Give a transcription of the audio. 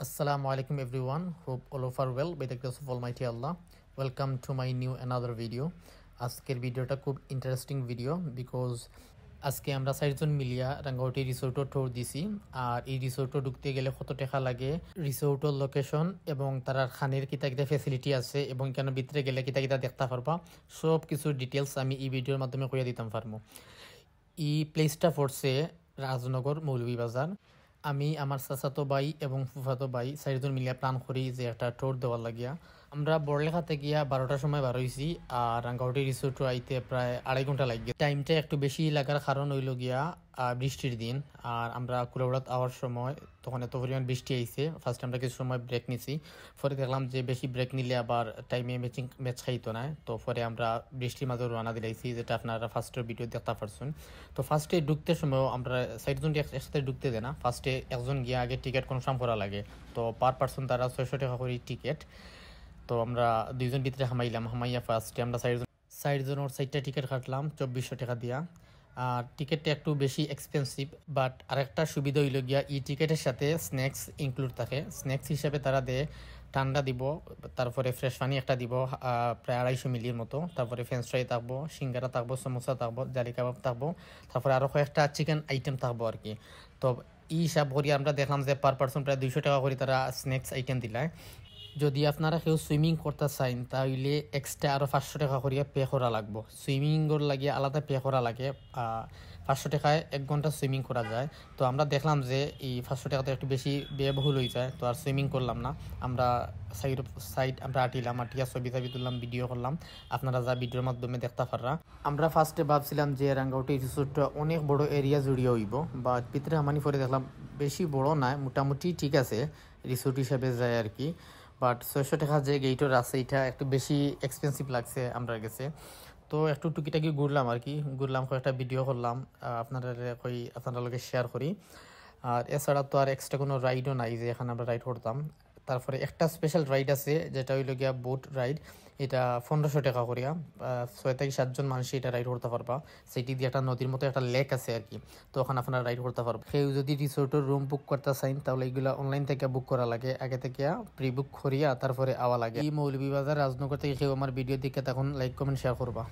Assalamu alaikum everyone. Hope all of are well by the grace of Almighty Allah. Welcome to my new another video. আজকের ভিডিওটা খুব interesting video because আজকে আমরা 4 জন মিলিয়া Rangauti রিসোর্টও tour দিছি। আর এই রিসোর্টও ঢুকতে গেলে কত টাকা লাগে, রিসোর্টের লোকেশন এবং তার খানের কিতা কিতা ফ্যাসিলিটি আছে এবং কেন ভিতরে গেলে কিতা কিতা দেখতে পারবা, সব কিছু ডিটেলস আমি এই ভিডিওর মাধ্যমে কইয়া দিতাম পারবো। এই প্লেসটা পড়ছে রাজনগর মৌলভীবাজার। আমি আমার চাচাতো ভাই এবং ফুফাতো ভাই 4 জন মিলিয়া প্ল্যান করি যে একটা ট্যুর দেওয়ার লাগিয়া। আমরা বড়লেখাতে গিয়া 12টার সময় বার হয়েছি আর রাঙ্গাউটি রিসোর্টও আইতে প্রায় 2.5 ঘন্টা লাগে। টাইমটা একটু বেশি লাগার কারণ হইল গিয়া বৃষ্টির দিন। আর আমরা কুড়াউড়াত আওয়ার সময় তখন এত পরিমাণ বৃষ্টি আইছে, ফার্স্ট আমরা কিছু সময় ব্রেক নিছি। পরে দেখলাম যে বেশি ব্রেক নিলে আবার টাইমে ম্যাচ খাইতো না, তো পরে আমরা বৃষ্টির মাঝে রওনা দিলাইছি, যেটা আপনারা ফার্স্টের ভিডিও দেখতে পারছেন। তো ফার্স্টে ঢুকতে সময় আমরা 4 জন একসাথে ঢুকতে দেয় না, ফার্স্টে একজন গিয়ে আগে টিকিট কনফার্ম করা লাগে। তো পার পার্সন তারা 600 টাকা করে টিকিট। তো আমরা 2 জন ভিতরে হামাইয়া ফার্স্টে আমরা 4 জনের 4টা টিকিট কাটলাম 2400 টাকা দিয়া। আর টিকিটটা একটু বেশি এক্সপেন্সিভ, বাট আরেকটা সুবিধা হইল গিয়া এই টিকিটের সাথে স্ন্যাক্স ইনক্লুড থাকে। স্ন্যাক্স হিসাবে তারা দেয় ঠান্ডা দিব, তারপরে ফ্রেশ পানি একটা দিব প্রায় 250 মিলির মতো, তারপরে ফ্রেঞ্চ ফ্রাই থাকবো, সিঙ্গারা থাকবো, সমোসা থাকবো, জালি কাবাব থাকবো, তারপরে আরও কয়েকটা চিকেন আইটেম থাকবো আর কি। তো এই হিসাব করি আমরা দেখলাম যে পার পার্সন প্রায় 200 টাকা করে তারা স্ন্যাক্স আইটেম দিলায়। যদি আপনারা কেউ সুইমিং করতে চান তাহলে এক্সট্রা আরও 500 টাকা করিয়া পে করা লাগবো। সুইমিংয়ের লাগিয়ে আলাদা পে করা লাগে। 500 টাকায় 1 ঘন্টা সুইমিং করা যায়। তো আমরা দেখলাম যে এই 500 টাকাতে একটু বেশি ব্যয়বহুল হয়ে যায়, তো আর সুইমিং করলাম না। আমরা সাইড আমরা আটিলাম, আটিয়া ছবি তুললাম, ভিডিও করলাম, আপনারা যা ভিডিওর মাধ্যমে দেখতে পাররা। আমরা ফার্স্টে ভাবছিলাম যে রাঙ্গাউটি রিসোর্টটা অনেক বড় এরিয়া জুড়িয়ে হইব, বাট ভিতরে আমানি পরে দেখলাম বেশি বড় না, মোটামুটি ঠিক আছে রিসোর্ট হিসাবে যায় আর কি। বাট 600 টাকা যে গেইটর আছে এটা একটু বেশি এক্সপেন্সিভ লাগছে আমরা গেছে। তো একটু টুকিটাকি ঘুরলাম আর কি, কয়েকটা ভিডিও করলাম, আপনারা লোকে শেয়ার করি। আর এছাড়া তো আর এক্সট্রা কোনো রাইডও নাই যে এখানে আমরা রাইড করতাম। তারপরে একটা স্পেশাল রাইড আছে যেটা হইল গিয়া বোট রাইড, এটা 1500 টাকা করিয়া 6 থেকে 7 জন মানুষ এটা রাইড করতে পারবা। সেটি দিয়ে একটা নদীর মতো একটা লেক আছে আর কি, তো ওখানে আপনারা রাইড করতে পারবা। কেউ যদি রিসোর্টের রুম বুক করতে চান তাহলে এইগুলা অনলাইন থেকে বুক করা লাগে, আগে থেকে প্রি বুক করিয়া তারপরে আওয়া লাগে। এই মৌলভীবাজার রাজনগর থেকে কেউ আমার ভিডিও দিকে তখন লাইক কমেন্ট শেয়ার করবা।